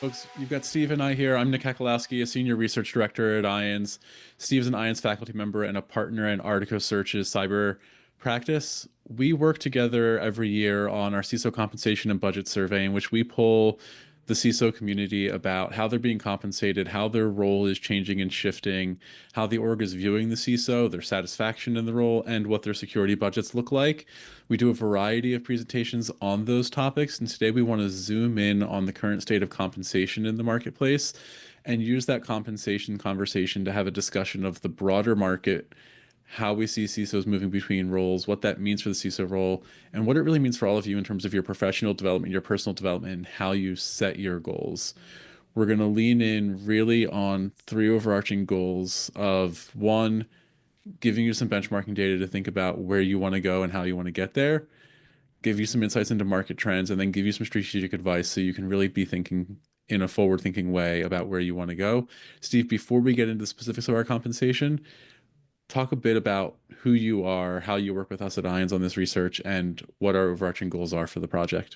Folks, you've got Steve and I here. I'm Nick Kekalowski, a senior research director at IONS. Steve's an IONS faculty member and a partner in Artico Search's cyber practice. We work together every year on our CISO compensation and budget survey, in which we poll the CISO community about how they're being compensated, how their role is changing and shifting, how the org is viewing the CISO, their satisfaction in the role, and what their security budgets look like. We do a variety of presentations on those topics, and today we want to zoom in on the current state of compensation in the marketplace and use that compensation conversation to have a discussion of the broader market, how we see CISOs moving between roles, what that means for the CISO role, and what it really means for all of you in terms of your professional development, your personal development, and how you set your goals. We're going to lean in really on three overarching goals of one, giving you some benchmarking data to think about where you want to go and how you want to get there, give you some insights into market trends, and then give you some strategic advice so you can really be thinking in a forward-thinking way about where you want to go. Steve, before we get into the specifics of our compensation, talk a bit about who you are, how you work with us at IONS on this research, and what our overarching goals are for the project.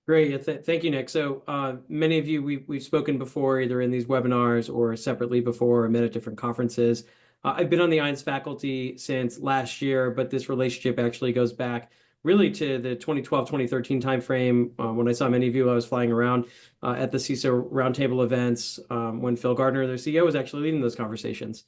Great. Thank you, Nick. So many of you, we've spoken before, either in these webinars or separately before, or met at different conferences. I've been on the IONS faculty since last year, but this relationship actually goes back really to the 2012-2013 timeframe. When I saw many of you, I was flying around at the CISO roundtable events when Phil Gardner, their CEO, was actually leading those conversations.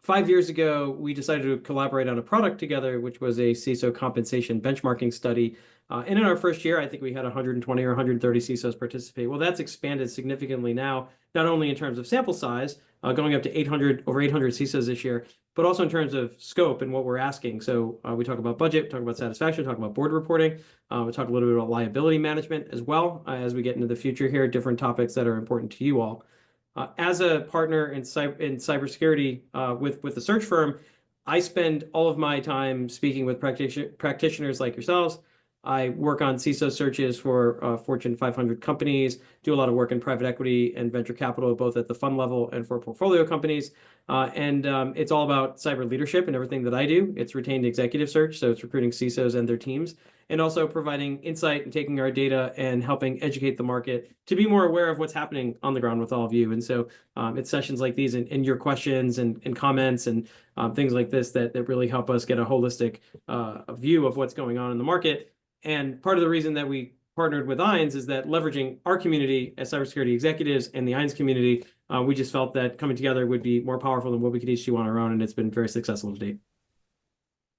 5 years ago, we decided to collaborate on a product together, which was a CISO compensation benchmarking study. And in our first year, I think we had 120 or 130 CISOs participate. Well, that's expanded significantly now, not only in terms of sample size, going up to over 800 CISOs this year, but also in terms of scope and what we're asking. So we talk about budget, we talk about satisfaction, we talk about board reporting, we talk a little bit about liability management as well as we get into the future here, different topics that are important to you all. As a partner in cybersecurity with the search firm, I spend all of my time speaking with practitioners like yourselves. I work on CISO searches for Fortune 500 companies, do a lot of work in private equity and venture capital, both at the fund level and for portfolio companies. It's all about cyber leadership and everything that I do. It's retained executive search, so it's recruiting CISOs and their teams, and also providing insight and taking our data and helping educate the market to be more aware of what's happening on the ground with all of you. And so it's sessions like these and your questions and comments and things like this that really help us get a holistic view of what's going on in the market. And part of the reason that we partnered with IONS is that leveraging our community as cybersecurity executives and the IONS community, we just felt that coming together would be more powerful than what we could each do on our own, and it's been very successful to date.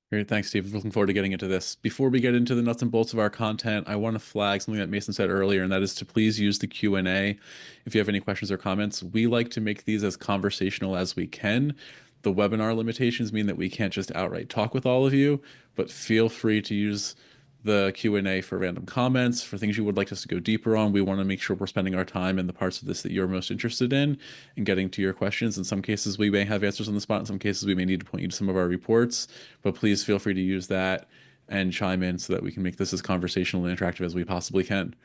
Great, thanks, Steve. Looking forward to getting into this. Before we get into the nuts and bolts of our content, I want to flag something that Mason said earlier, and that is to please use the Q&A if you have any questions or comments. We like to make these as conversational as we can. The webinar limitations mean that we can't just outright talk with all of you, but feel free to use the Q&A for random comments, for things you would like us to go deeper on. We want to make sure we're spending our time in the parts of this that you're most interested in and getting to your questions. In some cases, we may have answers on the spot. In some cases, we may need to point you to some of our reports, but please feel free to use that and chime in so that we can make this as conversational and interactive as we possibly can.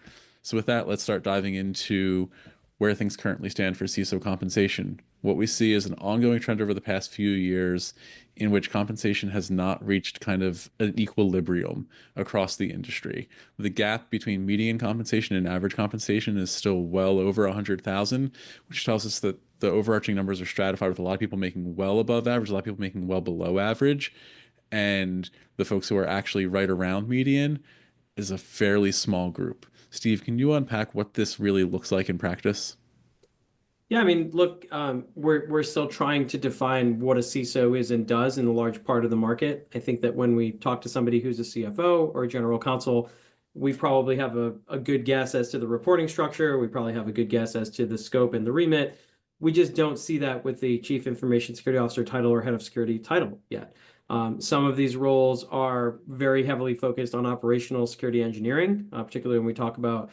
So with that, let's start diving into where things currently stand for CISO compensation. What we see is an ongoing trend over the past few years in which compensation has not reached kind of an equilibrium across the industry. The gap between median compensation and average compensation is still well over 100,000, which tells us that the overarching numbers are stratified with a lot of people making well above average, a lot of people making well below average, and the folks who are actually right around median is a fairly small group. Steve, can you unpack what this really looks like in practice? Yeah, I mean, look, we're still trying to define what a CISO is and does in a large part of the market. I think that when we talk to somebody who's a CFO or a general counsel, we probably have a good guess as to the reporting structure. We probably have a good guess as to the scope and the remit. We just don't see that with the Chief Information Security Officer title or Head of Security title yet. Some of these roles are very heavily focused on operational security engineering, particularly when we talk about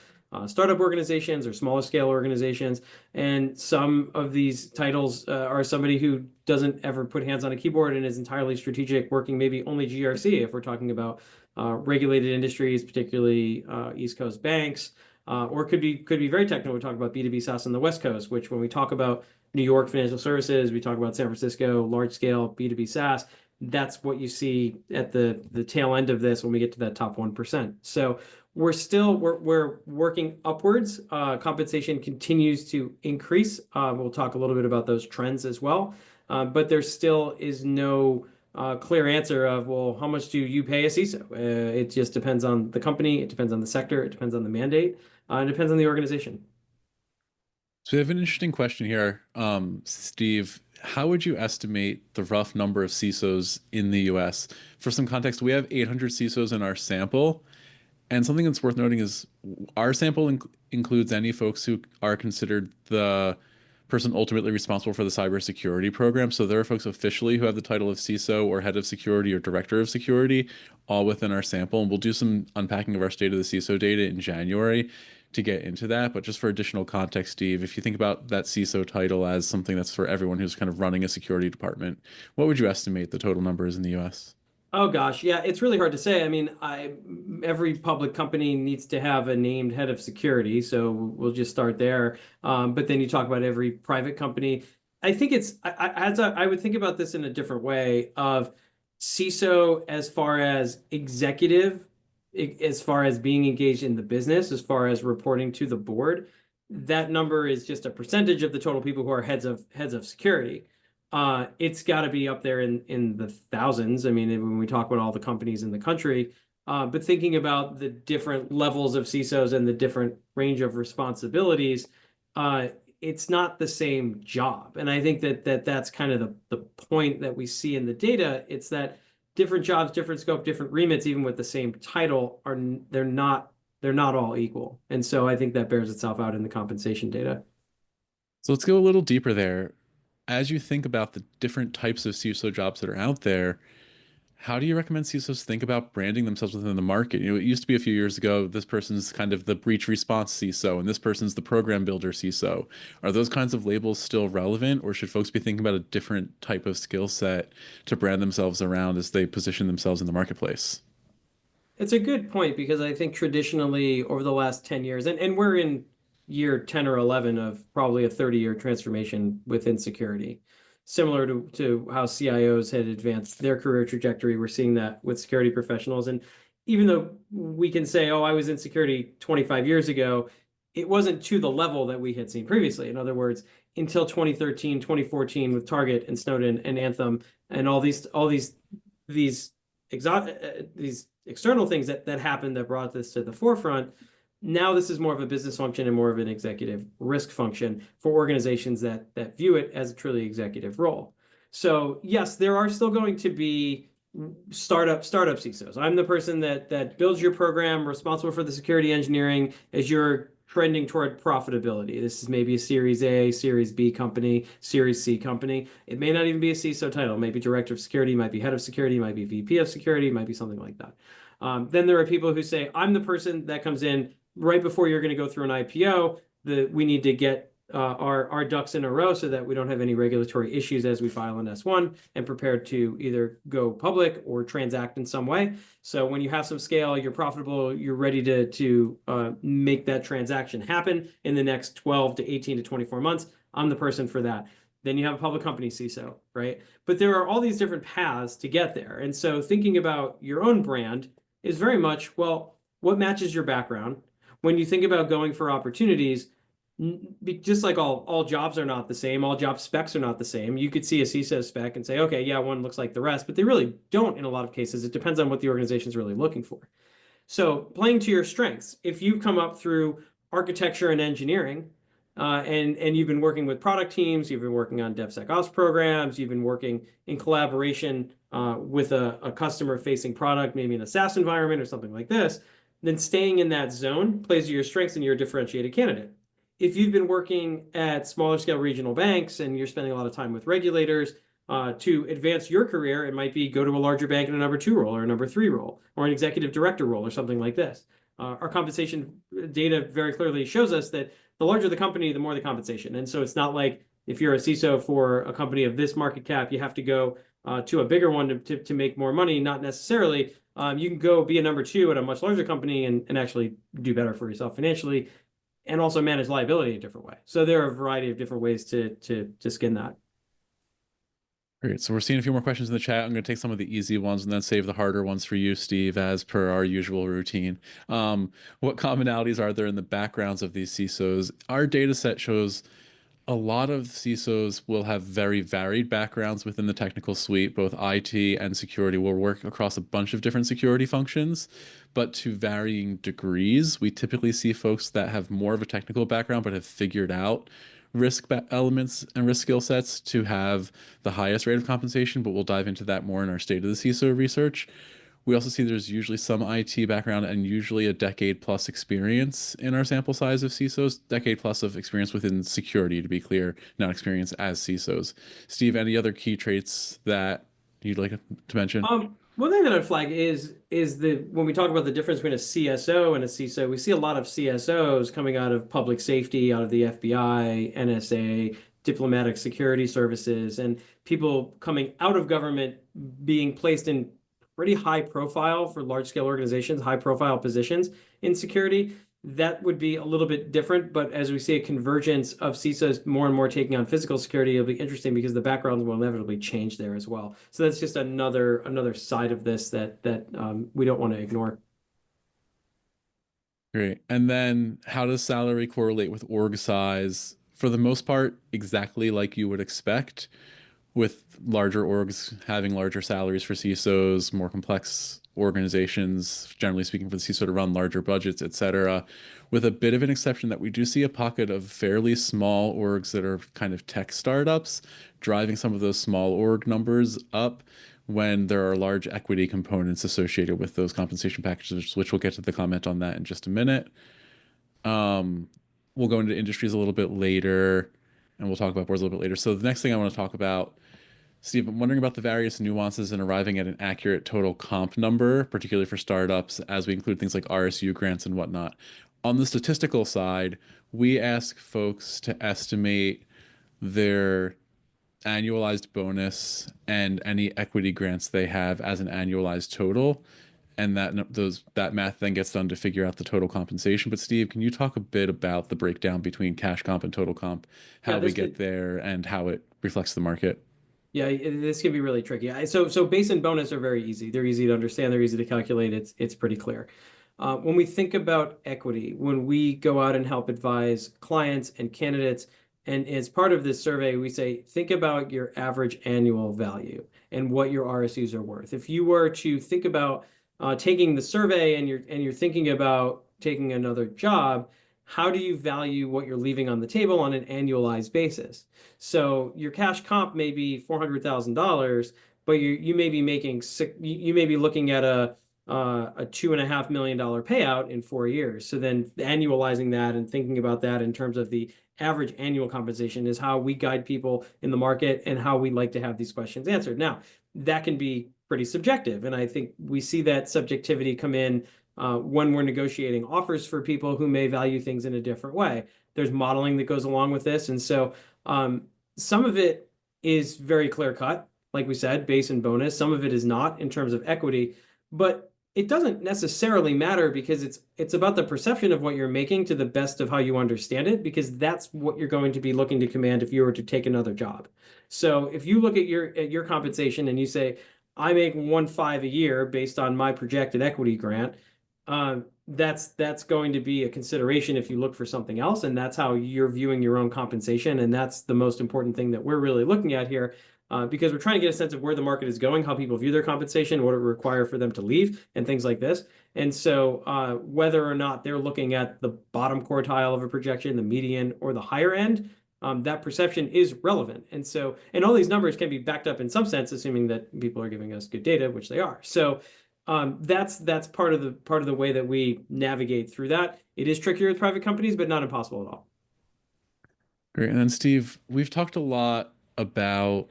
startup organizations or smaller scale organizations. And some of these titles are somebody who doesn't ever put hands on a keyboard and is entirely strategic, working maybe only GRC if we're talking about regulated industries, particularly East Coast banks, or could be very technical. We talk about B2B SaaS on the West Coast, which when we talk about New York financial services, we talk about San Francisco, large scale B2B SaaS. That's what you see at the tail end of this when we get to that top 1%. So we're working upwards. Compensation continues to increase. We'll talk a little bit about those trends as well. But there still is no clear answer of, well, how much do you pay a CISO? It just depends on the company, it depends on the sector, it depends on the mandate, it depends on the organization. So we have an interesting question here, Steve. How would you estimate the rough number of CISOs in the US? For some context, we have 800 CISOs in our sample. And something that's worth noting is our sample includes any folks who are considered the person ultimately responsible for the cybersecurity program. So there are folks officially who have the title of CISO or head of security or director of security all within our sample. And we'll do some unpacking of our state of the CISO data in January to get into that. But just for additional context, Steve, if you think about that CISO title as something that's for everyone who's kind of running a security department, what would you estimate the total number is in the US? Oh gosh, yeah, it's really hard to say. I mean, every public company needs to have a named head of security, so we'll just start there. But then you talk about every private company. I think I would think about this in a different way of CISO as far as executive, as far as being engaged in the business, as far as reporting to the board. That number is just a percentage of the total people who are heads of security. It's got to be up there in the thousands. I mean, when we talk about all the companies in the country, but thinking about the different levels of CISOs and the different range of responsibilities, it's not the same job. And I think that's kind of the point that we see in the data. It's that different jobs, different scope, different remits, even with the same title, they're not all equal. And so I think that bears itself out in the compensation data. So let's go a little deeper there. As you think about the different types of CISO jobs that are out there, how do you recommend CISOs think about branding themselves within the market? You know, it used to be a few years ago, this person's kind of the breach response CISO, and this person's the program builder CISO. Are those kinds of labels still relevant, or should folks be thinking about a different type of skill set to brand themselves around as they position themselves in the marketplace? It's a good point because I think traditionally over the last 10 years, and we're in year 10 or 11 of probably a 30-year transformation within security. Similar to how CIOs had advanced their career trajectory, we're seeing that with security professionals. And even though we can say, oh, I was in security 25 years ago, it wasn't to the level that we had seen previously. In other words, until 2013, 2014 with Target and Snowden and Anthem and these these external things that happened that brought this to the forefront. Now this is more of a business function and more of an executive risk function for organizations that view it as a truly executive role. So yes, there are still going to be startup CISOs. I'm the person that builds your program, responsible for the security engineering as you're trending toward profitability. This is maybe a Series A, Series B company, Series C company. It may not even be a CISO title. Maybe director of security, might be head of security, might be VP of security, might be something like that. Then there are people who say, I'm the person that comes in right before you're going to go through an IPO. We need to get our ducks in a row so that we don't have any regulatory issues as we file an S1 and prepare to either go public or transact in some way. So when you have some scale, you're profitable, you're ready to make that transaction happen in the next 12 to 18 to 24 months. I'm the person for that. Then you have a public company CISO, right? But there are all these different paths to get there. And so thinking about your own brand is very much, well, what matches your background? When you think about going for opportunities, just like all jobs are not the same, all job specs are not the same. You could see a CISO spec and say, okay, yeah, one looks like the rest, but they really don't in a lot of cases. It depends on what the organization is really looking for. So playing to your strengths, if you come up through architecture and engineering, and you've been working with product teams, you've been working on DevSecOps programs, you've been working in collaboration with a customer-facing product, maybe in a SaaS environment or something like this, then staying in that zone plays to your strengths and you're a differentiated candidate. If you've been working at smaller scale regional banks and you're spending a lot of time with regulators, to advance your career, it might be go to a larger bank in a number 2 role or a number 3 role or an executive director role or something like this. Our compensation data very clearly shows us that the larger the company, the more the compensation. And so it's not like if you're a CISO for a company of this market cap, you have to go to a bigger one to make more money. Not necessarily. You can go be a number 2 at a much larger company and actually do better for yourself financially. and also manage liability a different way. So there are a variety of different ways to skin that. Great. So we're seeing a few more questions in the chat. I'm going to take some of the easy ones and then save the harder ones for you, Steve, as per our usual routine. What commonalities are there in the backgrounds of these CISOs? Our data set shows a lot of CISOs will have very varied backgrounds within the technical suite. Both IT and security will work across a bunch of different security functions, but to varying degrees. We typically see folks that have more of a technical background but have figured out elements and risk skill sets to have the highest rate of compensation, but we'll dive into that more in our state of the CISO research. We also see there's usually some IT background and usually a decade plus experience in our sample size of CISOs, decade plus of experience within security, to be clear, not experience as CISOs. Steve, any other key traits that you'd like to mention? One thing that I'd flag is the when we talk about the difference between a CSO and a CISO, we see a lot of CSOs coming out of public safety, out of the FBI, NSA, diplomatic security services, and people coming out of government being placed in pretty high profile for large scale organizations, high profile positions in security. That would be a little bit different, but as we see a convergence of CISOs more and more taking on physical security, it'll be interesting because the backgrounds will inevitably change there as well. So that's just another side of this that we don't want to ignore. Great. And then how does salary correlate with org size? For the most part, exactly like you would expect, with larger orgs having larger salaries for CISOs, more complex organizations, generally speaking, for the CISO to run larger budgets, etc. With a bit of an exception that we do see a pocket of fairly small orgs that are kind of tech startups driving some of those small org numbers up when there are large equity components associated with those compensation packages, which we'll get to the comment on that in just a minute. Um, we'll go into industries a little bit later, and we'll talk about boards a little bit later. So the next thing I want to talk about, Steve, I'm wondering about the various nuances in arriving at an accurate total comp number, particularly for startups, as we include things like RSU grants and whatnot. On the statistical side, we ask folks to estimate their annualized bonus and any equity grants they have as an annualized total. And that math then gets done to figure out the total compensation. But Steve, can you talk a bit about the breakdown between cash comp and total comp, Yeah, how we this get could there, and how it reflects the market? Yeah, this can be really tricky. So base and bonus are very easy. They're easy to understand. They're easy to calculate. It's pretty clear. When we think about equity, when we go out and help advise clients and candidates, and as part of this survey, we say, think about your average annual value and what your RSUs are worth. If you were to think about taking the survey and you're thinking about taking another job, how do you value what you're leaving on the table on an annualized basis? So your cash comp may be $400,000, but you may be making you may be looking at a $2.5 million payout in 4 years. So then annualizing that and thinking about that in terms of the average annual compensation is how we guide people in the market and how we like to have these questions answered. Now, that can be pretty subjective, and I think we see that subjectivity come in when we're negotiating offers for people who may value things in a different way. There's modeling that goes along with this, and so some of it is very clear cut, like we said, base and bonus. Some of it is not in terms of equity, but it doesn't necessarily matter because it's about the perception of what you're making to the best of how you understand it, because that's what you're going to be looking to command if you were to take another job. So if you look at your compensation and you say, I make 1.5 a year based on my projected equity grant, that's going to be a consideration if you look for something else, and that's how you're viewing your own compensation, and that's the most important thing that we're really looking at here, because we're trying to get a sense of where the market is going, how people view their compensation, what it would require for them to leave, and things like this. And so whether or not they're looking at the bottom quartile of a projection, the median, or the higher end, that perception is relevant. And so, and all these numbers can be backed up in some sense, assuming that people are giving us good data, which they are. So that's part of the way that we navigate through that. It is trickier with private companies, but not impossible at all. Great. And then Steve, we've talked a lot about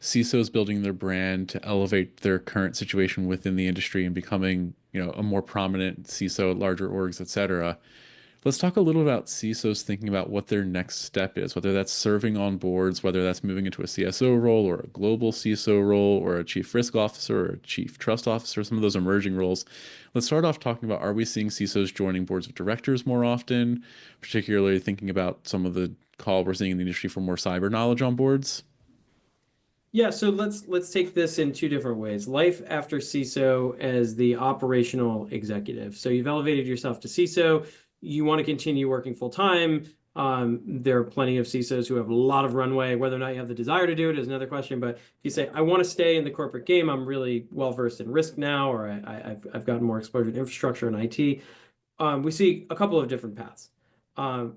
CISOs building their brand to elevate their current situation within the industry and becoming, a more prominent CISO at larger orgs, et cetera. Let's talk a little about CISOs thinking about what their next step is, whether that's serving on boards, whether that's moving into a CSO role or a global CISO role or a chief risk officer or a chief trust officer, some of those emerging roles. Let's start off talking about, are we seeing CISOs joining boards of directors more often, particularly thinking about some of the call we're seeing in the industry for more cyber knowledge on boards? Yeah, so let's take this in two different ways. Life after CISO as the operational executive. So you've elevated yourself to CISO. You want to continue working full time. There are plenty of CISOs who have a lot of runway. Whether or not you have the desire to do it is another question. But if you say, I want to stay in the corporate game, I'm really well versed in risk now, or I've gotten more exposure to infrastructure and IT, we see a couple of different paths.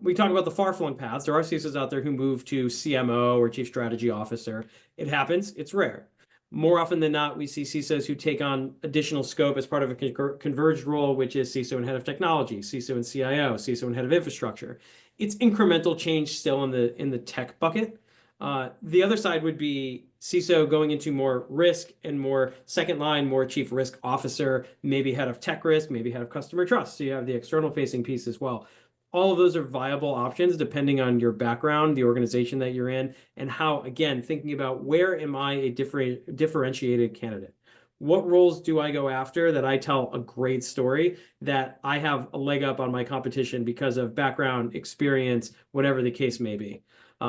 We talk about the far-flung paths. There are CISOs out there who move to CMO or Chief Strategy Officer. It happens. It's rare. More often than not, we see CISOs who take on additional scope as part of a converged role, which is CISO and head of technology, CISO and CIO, CISO and head of infrastructure. It's incremental change still in the tech bucket. The other side would be CISO going into more risk and more second line, more chief risk officer, maybe head of tech risk, maybe head of customer trust. So you have the external facing piece as well. All of those are viable options depending on your background, the organization that you're in, and how, again, thinking about where am I a differentiated candidate? What roles do I go after that I tell a great story that I have a leg up on my competition because of background, experience, whatever the case may be.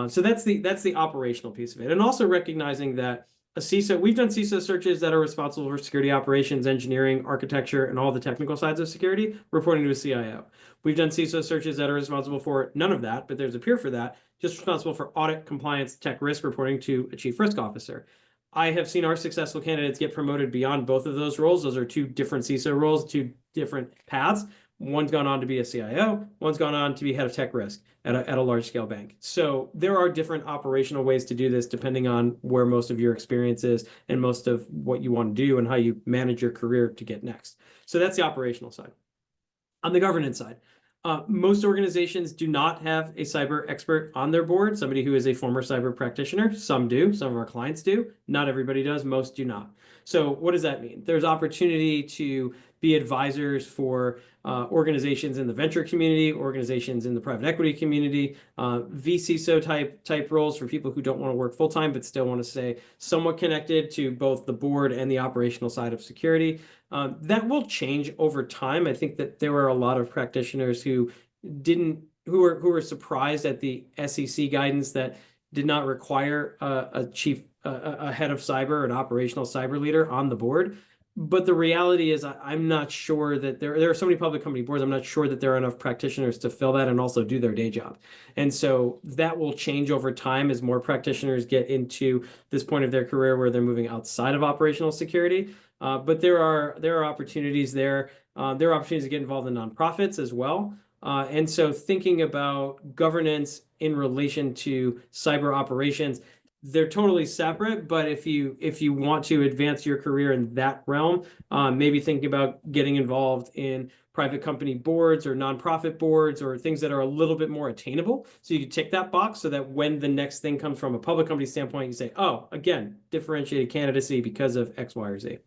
So that's the operational piece of it. And also recognizing that a CISO, we've done CISO searches that are responsible for security operations, engineering, architecture, and all the technical sides of security, reporting to a CIO. We've done CISO searches that are responsible for none of that, but there's a peer for that, just responsible for audit, compliance, tech risk, reporting to a chief risk officer. I have seen our successful candidates get promoted beyond both of those roles. Those are two different CISO roles, two different paths. One's gone on to be a CIO, one's gone on to be head of tech risk at a large scale bank. So there are different operational ways to do this depending on where most of your experience is and most of what you want to do and how you manage your career to get next. So that's the operational side. On the governance side, most organizations do not have a cyber expert on their board, somebody who is a former cyber practitioner. Some do, some of our clients do. Not everybody does, most do not. So what does that mean? There's opportunity to be advisors for organizations in the venture community, organizations in the private equity community, VCISO type roles for people who don't want to work full time but still want to stay somewhat connected to both the board and the operational side of security. That will change over time. I think that there were a lot of practitioners who were surprised at the SEC guidance that did not require a head of cyber, an operational cyber leader on the board. But the reality is, I'm not sure that there are so many public company boards. I'm not sure that there are enough practitioners to fill that and also do their day job. And so that will change over time as more practitioners get into this point of their career where they're moving outside of operational security. But there are opportunities there. There are opportunities to get involved in nonprofits as well. And so thinking about governance in relation to cyber operations, they're totally separate. But if you want to advance your career in that realm, maybe thinking about getting involved in private company boards or nonprofit boards or things that are a little bit more attainable. So you can tick that box so that when the next thing comes from a public company standpoint, you say, oh, again, differentiated candidacy because of X, Y, or Z.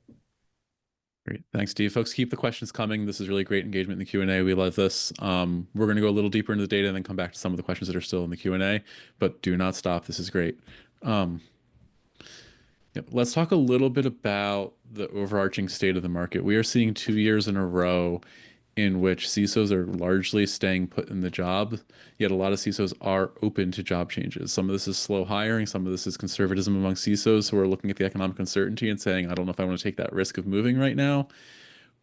Great. Thanks, Steve. Folks, keep the questions coming. This is really great engagement in the Q&A. We love this. We're going to go a little deeper into the data and then come back to some of the questions that are still in the Q&A, but do not stop. This is great. Yep. Let's talk a little bit about the overarching state of the market. We are seeing 2 years in a row in which CISOs are largely staying put in the job, yet a lot of CISOs are open to job changes. Some of this is slow hiring, some of this is conservatism among CISOs who are looking at the economic uncertainty and saying, I don't know if I want to take that risk of moving right now.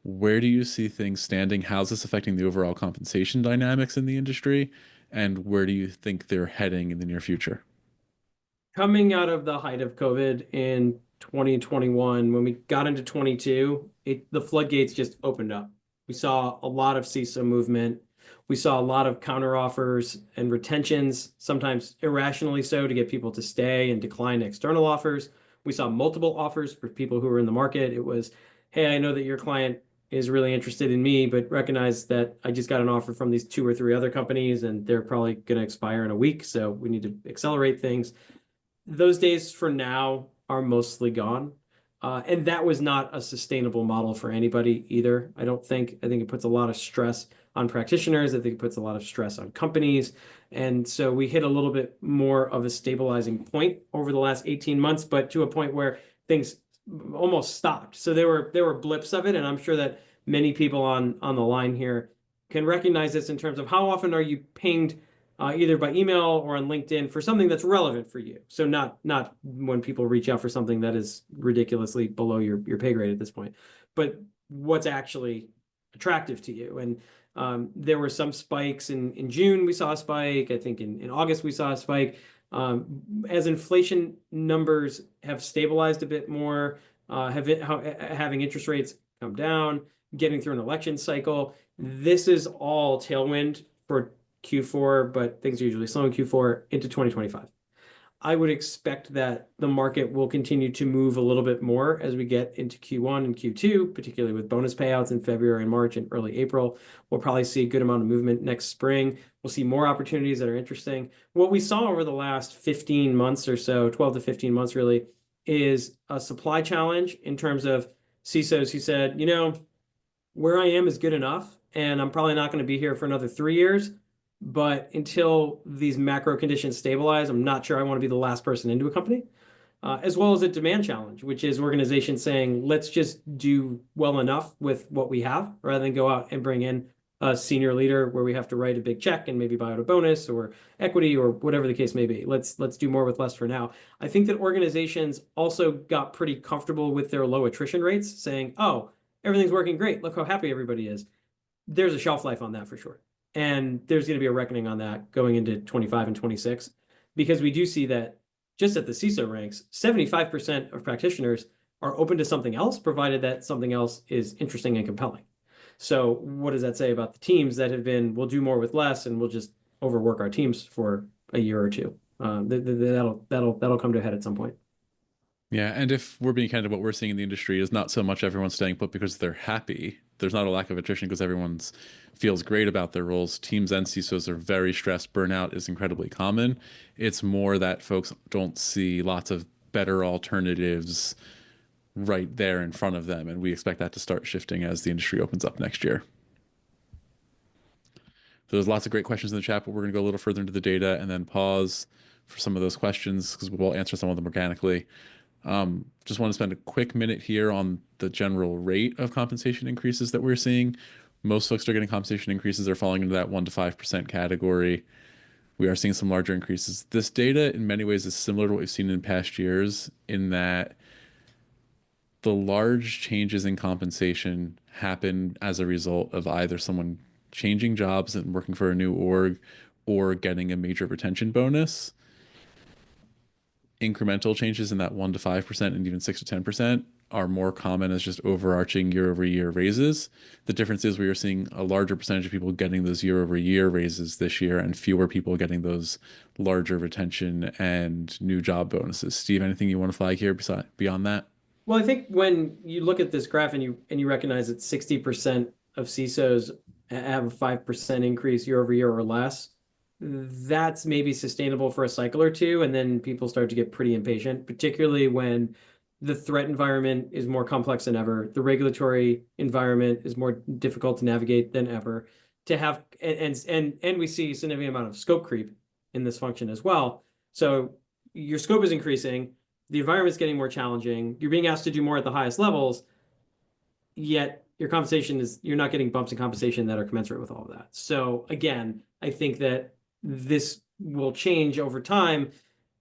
Where do you see things standing? How's this affecting the overall compensation dynamics in the industry? And where do you think they're heading in the near future? Coming out of the height of COVID in 2021, when we got into 22, the floodgates just opened up. We saw a lot of CISO movement. We saw a lot of counteroffers and retentions, sometimes irrationally so, to get people to stay and decline external offers. We saw multiple offers for people who were in the market. It was, hey, I know that your client is really interested in me, but recognize that I just got an offer from these 2 or 3 other companies, and they're probably going to expire in a week, so we need to accelerate things. Those days for now are mostly gone. And that was not a sustainable model for anybody either. I don't think. I think it puts a lot of stress on practitioners. I think it puts a lot of stress on companies. And so we hit a little bit more of a stabilizing point over the last 18 months, but to a point where things almost stopped. So there were blips of it, and I'm sure that many people on the line here can recognize this in terms of how often are you pinged either by email or on LinkedIn for something that's relevant for you. So not when people reach out for something that is ridiculously below your pay grade at this point, but what's actually attractive to you. And there were some spikes in June. We saw a spike. I think in August we saw a spike. As inflation numbers have stabilized a bit more, having interest rates come down, getting through an election cycle, this is all tailwind for Q4, but things are usually slow in Q4 into 2025. I would expect that the market will continue to move a little bit more as we get into Q1 and Q2, particularly with bonus payouts in February and March and early April. We'll probably see a good amount of movement next spring. We'll see more opportunities that are interesting. What we saw over the last 15 months or so, 12 to 15 months really, is a supply challenge in terms of CISOs who said, where I am is good enough, and I'm probably not going to be here for another 3 years. But until these macro conditions stabilize, I'm not sure I want to be the last person into a company. As well as a demand challenge, which is organizations saying, let's just do well enough with what we have rather than go out and bring in a senior leader where we have to write a big check and maybe buy out a bonus or equity or whatever the case may be. Let's do more with less for now. I think that organizations also got pretty comfortable with their low attrition rates, saying, oh, everything's working great. Look how happy everybody is. There's a shelf life on that for sure. And there's going to be a reckoning on that going into 25 and 26, because we do see that just at the CISO ranks, 75% of practitioners are open to something else, provided that something else is interesting and compelling. So what does that say about the teams that have been, we'll do more with less and we'll just overwork our teams for a year or two? That'll come to a head at some point. Yeah, and if we're being candid, what we're seeing in the industry is not so much everyone's staying put because they're happy. There's not a lack of attrition because everyone's feels great about their roles. Teams and CISOs are very stressed. Burnout is incredibly common. It's more that folks don't see lots of better alternatives right there in front of them, and we expect that to start shifting as the industry opens up next year. So there's lots of great questions in the chat, but we're going to go a little further into the data and then pause for some of those questions because we'll answer some of them organically. Just want to spend a quick minute here on the general rate of compensation increases that we're seeing. Most folks that are getting compensation increases are falling into that 1 to 5% category. We are seeing some larger increases. This data in many ways is similar to what we've seen in past years in that the large changes in compensation happen as a result of either someone changing jobs and working for a new org or getting a major retention bonus. Incremental changes in that 1 to 5% and even 6 to 10% are more common as just overarching year over year raises. The difference is we are seeing a larger percentage of people getting those year over year raises this year and fewer people getting those larger retention and new job bonuses. Steve, anything you want to flag here beyond that? Well, I think when you look at this graph and you recognize that 60% of CISOs have a 5% increase year over year or less, that's maybe sustainable for a cycle or two, and then people start to get pretty impatient, particularly when the threat environment is more complex than ever. The regulatory environment is more difficult to navigate than ever. To have and we see a significant amount of scope creep in this function as well. So your scope is increasing, the environment's getting more challenging, you're being asked to do more at the highest levels, yet your compensation is, you're not getting bumps in compensation that are commensurate with all of that. So again, I think that this will change over time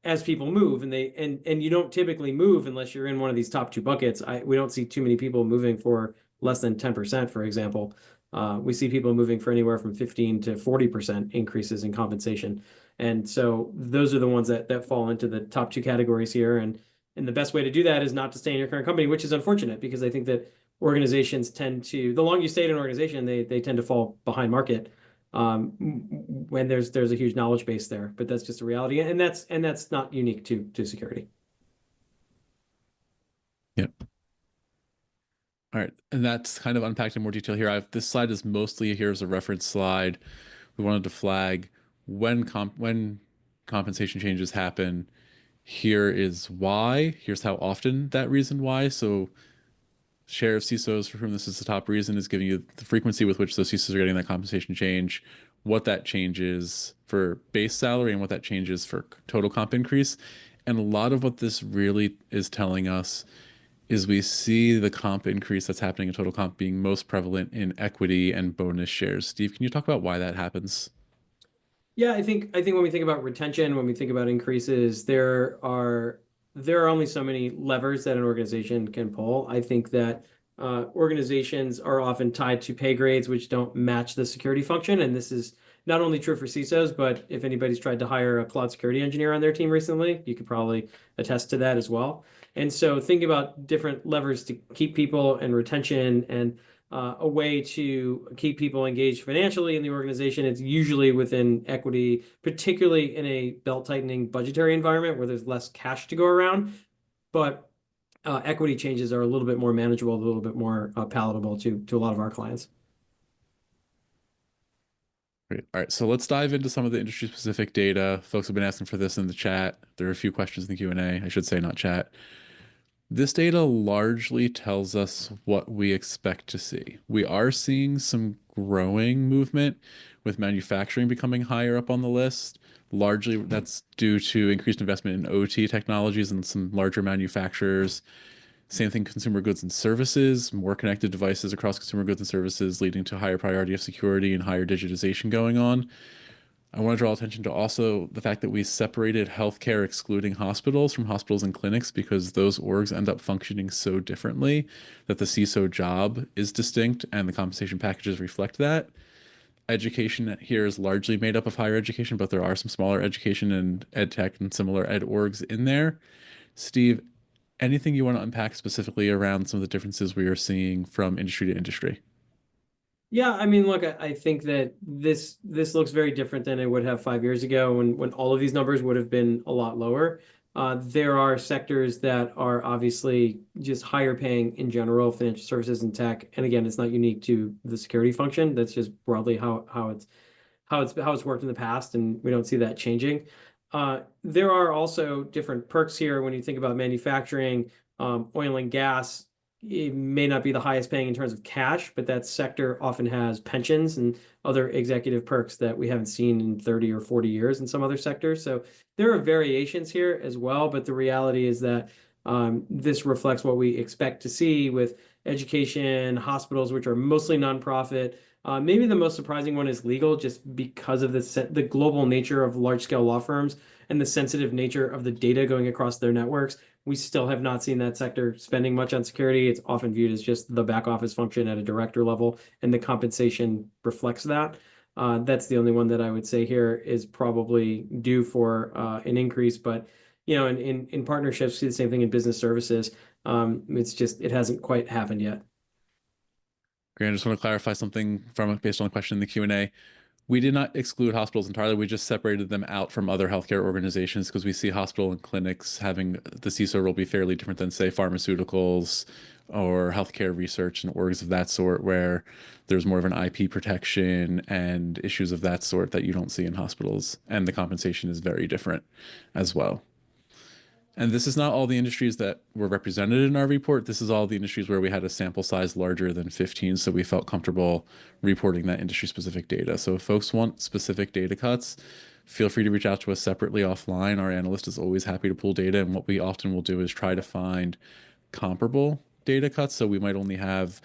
as people move, and you don't typically move unless you're in one of these top two buckets. We don't see too many people moving for less than 10%, for example. We see people moving for anywhere from 15 to 40% increases in compensation. And so those are the ones that fall into the top two categories here. And the best way to do that is not to stay in your current company, which is unfortunate because I think that organizations tend to, the longer you stay in an organization, they tend to fall behind market when there's a huge knowledge base there. But that's just a reality, and that's not unique to security. Yep. All right, and that's kind of unpacked in more detail here. This slide is mostly here as a reference slide. We wanted to flag when compensation changes happen. Here is why. Here's how often that reason why. So share of CISOs for whom this is the top reason is giving you the frequency with which those CISOs are getting that compensation change, what that changes for base salary, and what that changes for total comp increase. And a lot of what this really is telling us is we see the comp increase that's happening in total comp being most prevalent in equity and bonus shares. Steve, can you talk about why that happens? Yeah, I think when we think about retention, when we think about increases, there are only so many levers that an organization can pull. I think that organizations are often tied to pay grades which don't match the security function, and this is not only true for CISOs, but if anybody's tried to hire a cloud security engineer on their team recently, you could probably attest to that as well. And so thinking about different levers to keep people and retention and a way to keep people engaged financially in the organization. It's usually within equity, particularly in a belt-tightening budgetary environment where there's less cash to go around. But equity changes are a little bit more manageable, a little bit more palatable to a lot of our clients. Great. All right, so let's dive into some of the industry specific data. Folks have been asking for this in the chat. There are a few questions in the Q&A. I should say, not chat. This data largely tells us what we expect to see. We are seeing some growing movement with manufacturing becoming higher up on the list. Largely, that's due to increased investment in OT technologies and some larger manufacturers. Same thing, consumer goods and services, more connected devices across consumer goods and services, leading to higher priority of security and higher digitization going on. I want to draw attention to also the fact that we separated healthcare excluding hospitals from hospitals and clinics because those orgs end up functioning so differently that the CISO job is distinct and the compensation packages reflect that. Education here is largely made up of higher education, but there are some smaller education and ed tech and similar ed orgs in there. Steve, anything you want to unpack specifically around some of the differences we are seeing from industry to industry? Yeah, I mean, look, I think that this looks very different than it would have 5 years ago when all of these numbers would have been a lot lower. There are sectors that are obviously just higher paying in general, financial services and tech. And again, it's not unique to the security function. That's just broadly how it's worked in the past, and we don't see that changing. There are also different perks here when you think about manufacturing, oil and gas. It may not be the highest paying in terms of cash, but that sector often has pensions and other executive perks that we haven't seen in 30 or 40 years in some other sectors. So there are variations here as well, but the reality is that this reflects what we expect to see with education, hospitals, which are mostly nonprofit. Maybe the most surprising one is legal, just because of the global nature of large scale law firms and the sensitive nature of the data going across their networks. We still have not seen that sector spending much on security. It's often viewed as just the back office function at a director level, and the compensation reflects that. That's the only one that I would say here is probably due for an increase. But in partnerships, see the same thing in business services. It hasn't quite happened yet. Great. I just want to clarify something from based on a question in the Q&A. We did not exclude hospitals entirely. We just separated them out from other healthcare organizations because we see hospital and clinics having the CISO role be fairly different than, say, pharmaceuticals or healthcare research and orgs of that sort, where there's more of an IP protection and issues of that sort that you don't see in hospitals. And the compensation is very different as well. And this is not all the industries that were represented in our report. This is all the industries where we had a sample size larger than 15, so we felt comfortable reporting that industry specific data. So if folks want specific data cuts, feel free to reach out to us separately offline. Our analyst is always happy to pull data, and what we often will do is try to find comparable data cuts. So we might only have,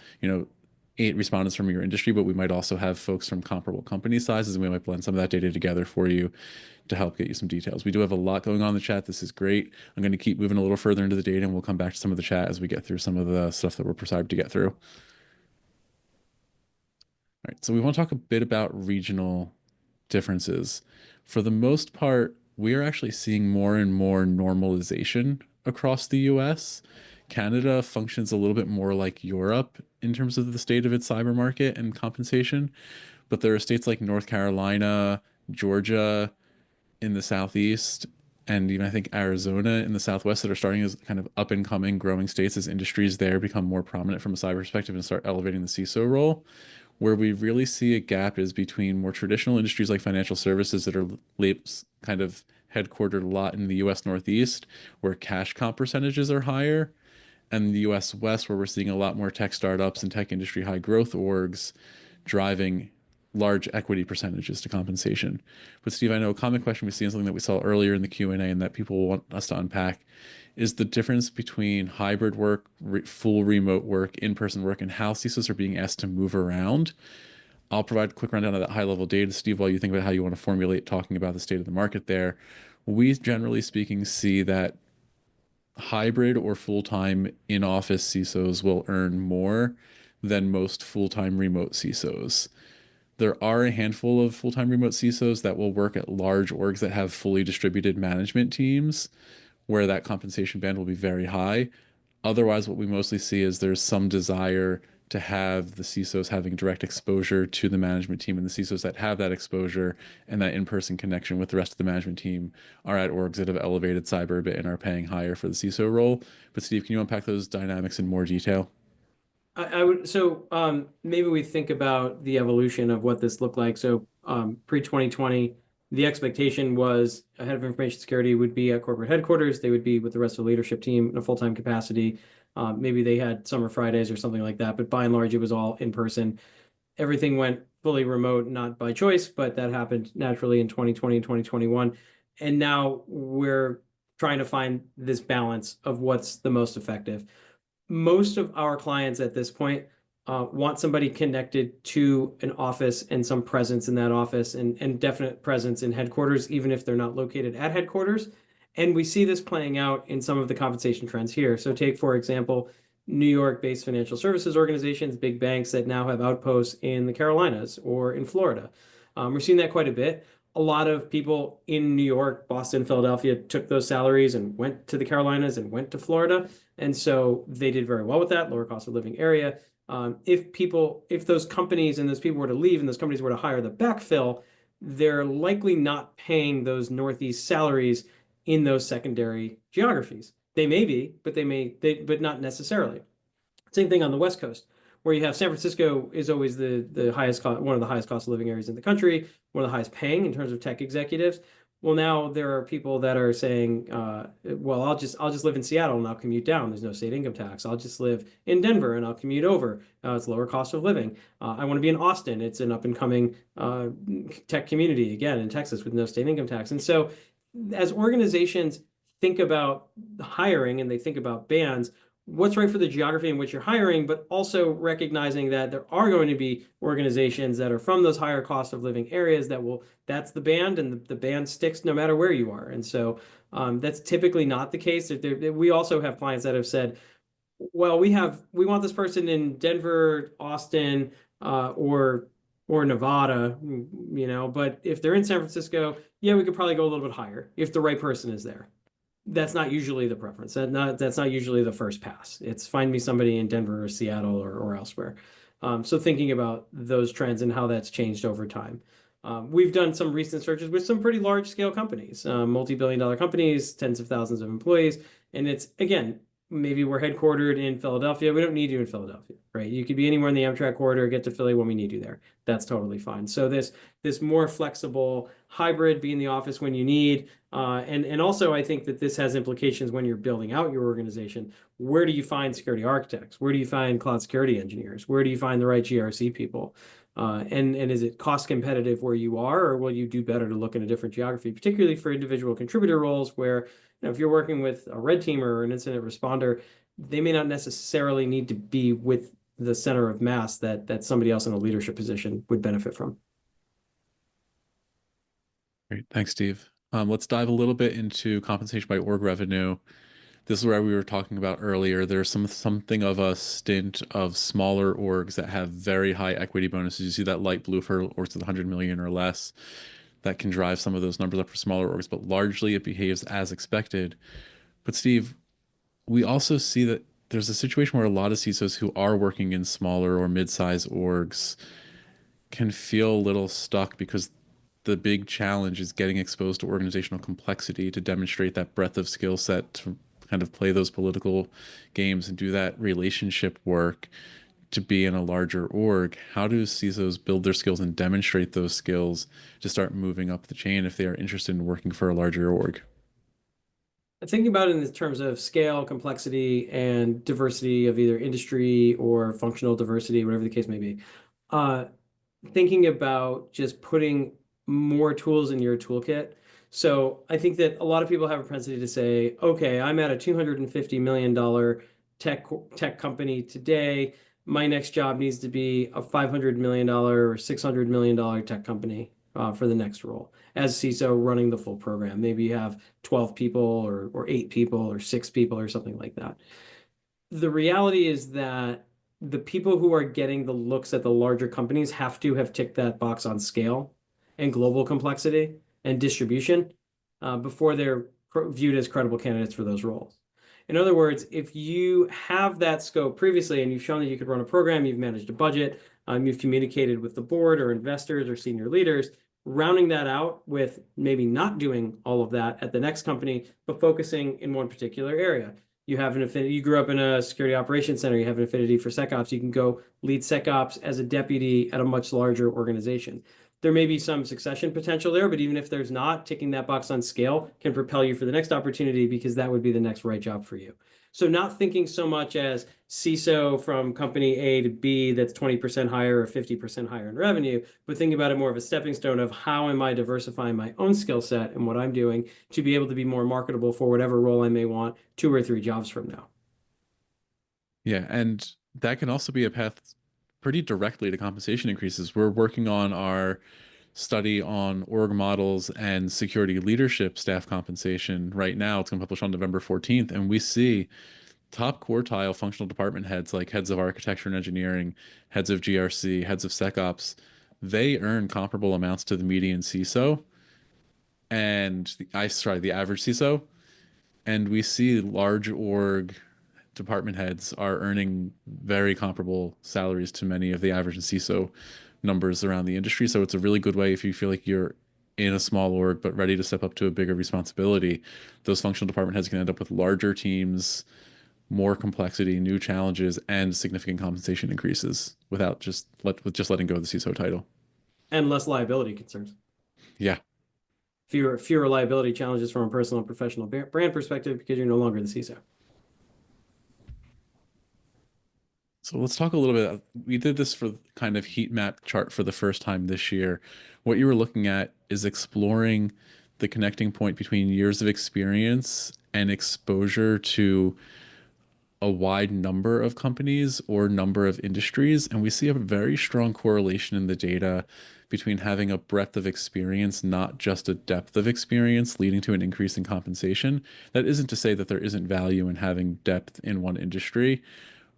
8 respondents from your industry, but we might also have folks from comparable company sizes, and we might blend some of that data together for you to help get you some details. We do have a lot going on in the chat. This is great. I'm going to keep moving a little further into the data, and we'll come back to some of the chat as we get through some of the stuff that we're prescribed to get through. All right, so we want to talk a bit about regional differences. For the most part, we are actually seeing more and more normalization across the US. Canada functions a little bit more like Europe in terms of the state of its cyber market and compensation, but there are states like North Carolina, Georgia in the southeast, and even I think Arizona in the southwest that are starting as kind of up and coming growing states as industries there become more prominent from a cyber perspective and start elevating the CISO role. Where we really see a gap is between more traditional industries like financial services that are kind of headquartered a lot in the US Northeast, where cash comp percentages are higher, and the US West, where we're seeing a lot more tech startups and tech industry high growth orgs driving large equity percentages to compensation. But Steve, I know a common question we see, and something that we saw earlier in the Q&A and that people want us to unpack, is the difference between hybrid work, full remote work, in-person work, and how CISOs are being asked to move around. I'll provide a quick rundown of that high level data, Steve, while you think about how you want to formulate talking about the state of the market there. We generally speaking see that hybrid or full-time in-office CISOs will earn more than most full-time remote CISOs. There are a handful of full-time remote CISOs that will work at large orgs that have fully distributed management teams where that compensation band will be very high. Otherwise, what we mostly see is there's some desire to have the CISOs having direct exposure to the management team, and the CISOs that have that exposure and that in-person connection with the rest of the management team are at orgs that have elevated cyber a bit and are paying higher for the CISO role. But Steve, can you unpack those dynamics in more detail? I would so maybe we think about the evolution of what this looked like. So pre 2020, the expectation was a head of information security would be at corporate headquarters. They would be with the rest of the leadership team in a full-time capacity. Maybe they had summer Fridays or something like that, but by and large, it was all in person. Everything went fully remote, not by choice, but that happened naturally in 2020 and 2021. And now we're trying to find this balance of what's the most effective. Most of our clients at this point want somebody connected to an office and some presence in that office and definite presence in headquarters, even if they're not located at headquarters. And we see this playing out in some of the compensation trends here. So take, for example, New York-based financial services organizations, big banks that now have outposts in the Carolinas or in Florida. We're seeing that quite a bit. A lot of people in New York, Boston, Philadelphia took those salaries and went to the Carolinas and went to Florida. And so they did very well with that, lower cost of living area. If those companies and those people were to leave and those companies were to hire the backfill, they're likely not paying those Northeast salaries in those secondary geographies. They may be, but not necessarily. Same thing on the West Coast, where you have San Francisco is always the highest cost, one of the highest cost of living areas in the country, one of the highest paying in terms of tech executives. Well, now there are people that are saying, well, I'll just live in Seattle and I'll commute down. There's no state income tax. I'll just live in Denver and I'll commute over. It's lower cost of living. I want to be in Austin. It's an up and coming tech community again in Texas with no state income tax. And so, as organizations think about hiring and they think about bands, what's right for the geography in which you're hiring, but also recognizing that there are going to be organizations that are from those higher cost of living areas that's the band, and the band sticks no matter where you are. And so that's typically not the case. We also have clients that have said, well, we want this person in Denver, Austin, or Nevada, but if they're in San Francisco, yeah, we could probably go a little bit higher if the right person is there. That's not usually the preference. That's not usually the first pass. It's find me somebody in Denver or Seattle or elsewhere. So thinking about those trends and how that's changed over time. We've done some recent searches with some pretty large scale companies, multi-billion-dollar companies, tens of thousands of employees. And it's, again, maybe we're headquartered in Philadelphia. We don't need you in Philadelphia, right? You could be anywhere in the Amtrak corridor, get to Philly when we need you there. That's totally fine. So this more flexible hybrid, be in the office when you need. And also, I think that this has implications when you're building out your organization. Where do you find security architects? Where do you find cloud security engineers? Where do you find the right GRC people? And is it cost competitive where you are, or will you do better to look in a different geography, particularly for individual contributor roles where, if you're working with a red teamer or an incident responder, they may not necessarily need to be with the center of mass that somebody else in a leadership position would benefit from. Great. Thanks, Steve. Let's dive a little bit into compensation by org revenue. This is where we were talking about earlier. There's something of a stint of smaller orgs that have very high equity bonuses. You see that light blue for orgs with 100 million or less. That can drive some of those numbers up for smaller orgs, but largely it behaves as expected. But Steve, we also see that there's a situation where a lot of CISOs who are working in smaller or mid-size orgs can feel a little stuck because the big challenge is getting exposed to organizational complexity to demonstrate that breadth of skill set to kind of play those political games and do that relationship work to be in a larger org. How do CISOs build their skills and demonstrate those skills to start moving up the chain if they are interested in working for a larger org? Thinking about it in terms of scale, complexity, and diversity of either industry or functional diversity, whatever the case may be. Uh, Thinking about just putting more tools in your toolkit. So I think that a lot of people have a propensity to say, okay, I'm at a $250 million tech company today. My next job needs to be a $500 million or $600 million tech company for the next role as CISO running the full program. Maybe you have 12 people or 8 people or 6 people or something like that. The reality is that the people who are getting the looks at the larger companies have to have ticked that box on scale and global complexity and distribution before they're viewed as credible candidates for those roles. In other words, if you have that scope previously and you've shown that you could run a program, you've managed a budget, you've communicated with the board or investors or senior leaders, rounding that out with maybe not doing all of that at the next company, but focusing in one particular area. You have an affinity, you grew up in a security operations center, you have an affinity for SecOps, you can go lead SecOps as a deputy at a much larger organization. There may be some succession potential there, but even if there's not, ticking that box on scale can propel you for the next opportunity because that would be the next right job for you. So not thinking so much as CISO from company A to B that's 20% higher or 50% higher in revenue, but thinking about it more of a stepping stone of how am I diversifying my own skill set and what I'm doing to be able to be more marketable for whatever role I may want 2 or 3 jobs from now. Yeah, and that can also be a path pretty directly to compensation increases. We're working on our study on org models and security leadership staff compensation right now. It's going to publish on November 14th, and we see top quartile functional department heads like heads of architecture and engineering, heads of GRC, heads of SecOps. They earn comparable amounts to the median CISO and the average CISO, and we see large org department heads are earning very comparable salaries to many of the average and CISO numbers around the industry. So it's a really good way if you feel like you're in a small org but ready to step up to a bigger responsibility. Those functional department heads can end up with larger teams, more complexity, new challenges, and significant compensation increases without just letting go of the CISO title. And less liability concerns. Yeah. Fewer liability challenges from a personal and professional brand perspective because you're no longer the CISO. So let's talk a little bit. We did this for kind of heat map chart for the first time this year. What you were looking at is exploring the connecting point between years of experience and exposure to a wide number of companies or number of industries. And we see a very strong correlation in the data between having a breadth of experience, not just a depth of experience, leading to an increase in compensation. That isn't to say that there isn't value in having depth in one industry,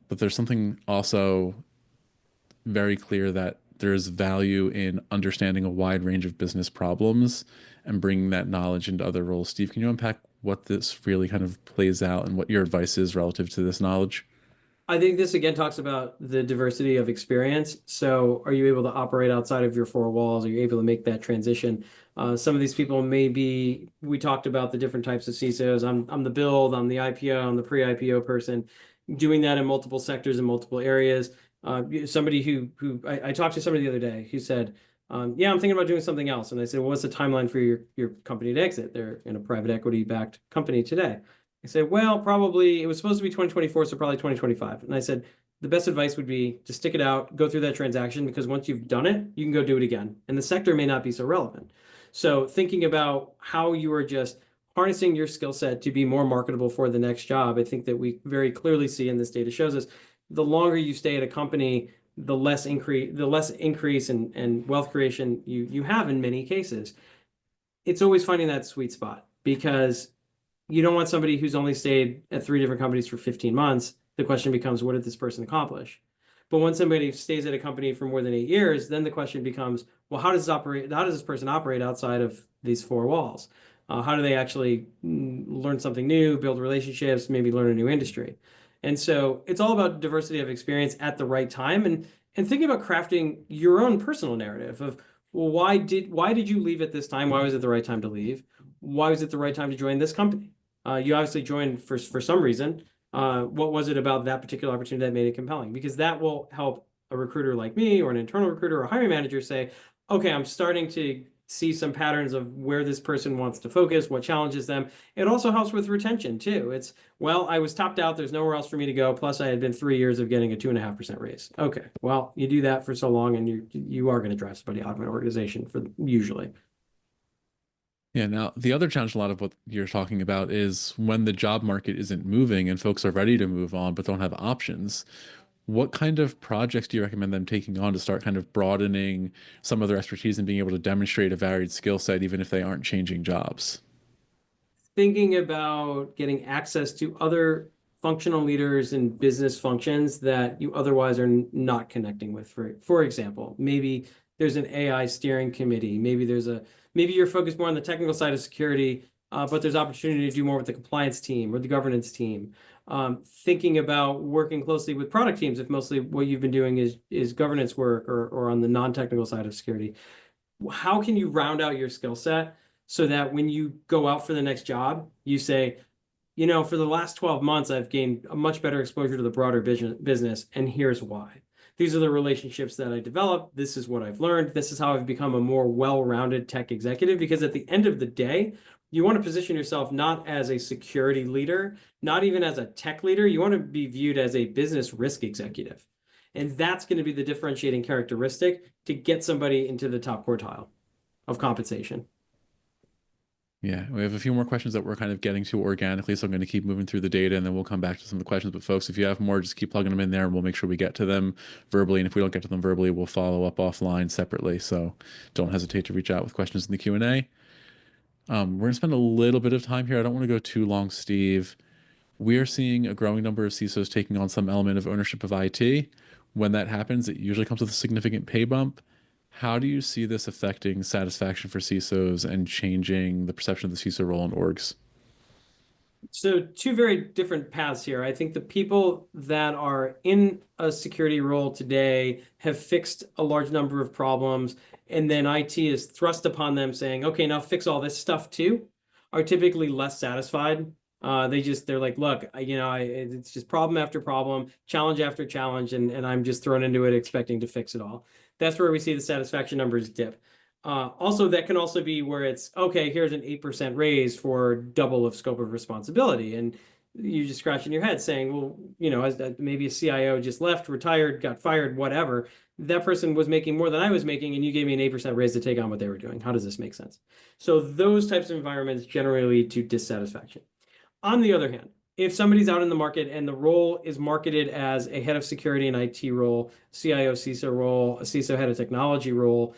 but there's something also very clear that there's value in understanding a wide range of business problems and bringing that knowledge into other roles. Steve, can you unpack what this really kind of plays out and what your advice is relative to this knowledge? I think this again talks about the diversity of experience. So, are you able to operate outside of your 4 walls? Are you able to make that transition? Some of these people may be, we talked about the different types of CISOs. I'm the build, I'm the IPO, I'm the pre-IPO person, doing that in multiple sectors in multiple areas. Somebody who I talked to somebody the other day who said, yeah, I'm thinking about doing something else. And I said, well, what's the timeline for your company to exit? They're in a private equity backed company today. I said, well, probably it was supposed to be 2024, so probably 2025. And I said, the best advice would be to stick it out, go through that transaction, because once you've done it, you can go do it again. And the sector may not be so relevant. So thinking about how you are just harnessing your skill set to be more marketable for the next job, I think that we very clearly see, and this data shows us, the longer you stay at a company, the less increase and wealth creation you have in many cases. It's always finding that sweet spot because you don't want somebody who's only stayed at 3 different companies for 15 months. The question becomes, what did this person accomplish? But when somebody stays at a company for more than 8 years, then the question becomes, well, how does this person operate outside of these 4 walls? How do they actually learn something new, build relationships, maybe learn a new industry? And so it's all about diversity of experience at the right time and thinking about crafting your own personal narrative of, well, why did you leave at this time? Why was it the right time to leave? Why was it the right time to join this company? You obviously joined for some reason. What was it about that particular opportunity that made it compelling? Because that will help a recruiter like me or an internal recruiter or a hiring manager say, okay, I'm starting to see some patterns of where this person wants to focus, what challenges them. It also helps with retention too. It's, well, I was topped out, there's nowhere else for me to go, plus I had been 3 years of getting a 2.5% raise. Okay, well, you do that for so long and you are going to drive somebody out of an organization for usually. Yeah, now the other challenge, a lot of what you're talking about is when the job market isn't moving and folks are ready to move on but don't have options. What kind of projects do you recommend them taking on to start kind of broadening some of their expertise and being able to demonstrate a varied skill set, even if they aren't changing jobs? Thinking about getting access to other functional leaders in business functions that you otherwise are not connecting with. For example, maybe there's an AI steering committee. Maybe you're focused more on the technical side of security, but there's opportunity to do more with the compliance team or the governance team. Thinking about working closely with product teams if mostly what you've been doing is governance work or on the non-technical side of security. How can you round out your skill set so that when you go out for the next job, you say, for the last 12 months, I've gained a much better exposure to the broader business, and here's why. These are the relationships that I developed. This is what I've learned. This is how I've become a more well-rounded tech executive. Because at the end of the day, you want to position yourself not as a security leader, not even as a tech leader. You want to be viewed as a business risk executive. And that's going to be the differentiating characteristic to get somebody into the top quartile of compensation. Yeah, we have a few more questions that we're kind of getting to organically, so I'm going to keep moving through the data and then we'll come back to some of the questions. But folks, if you have more, just keep plugging them in there and we'll make sure we get to them verbally. And if we don't get to them verbally, we'll follow up offline separately. So don't hesitate to reach out with questions in the Q&A. We're going to spend a little bit of time here. I don't want to go too long, Steve. We are seeing a growing number of CISOs taking on some element of ownership of IT. When that happens, it usually comes with a significant pay bump. How do you see this affecting satisfaction for CISOs and changing the perception of the CISO role in orgs? So two very different paths here. I think the people that are in a security role today have fixed a large number of problems, and then IT is thrust upon them saying, okay, now fix all this stuff too, are typically less satisfied. They're like, look, it's just problem after problem, challenge after challenge, and I'm just thrown into it expecting to fix it all. That's where we see the satisfaction numbers dip. Also, that can also be where it's, okay, here's an 8% raise for double of scope of responsibility. And you're just scratching your head saying, well, maybe a CIO just left, retired, got fired, whatever. That person was making more than I was making, and you gave me an 8% raise to take on what they were doing. How does this make sense? So those types of environments generally lead to dissatisfaction. On the other hand, if somebody's out in the market and the role is marketed as a head of security and IT role, CIO, CISO role, a CISO head of technology role,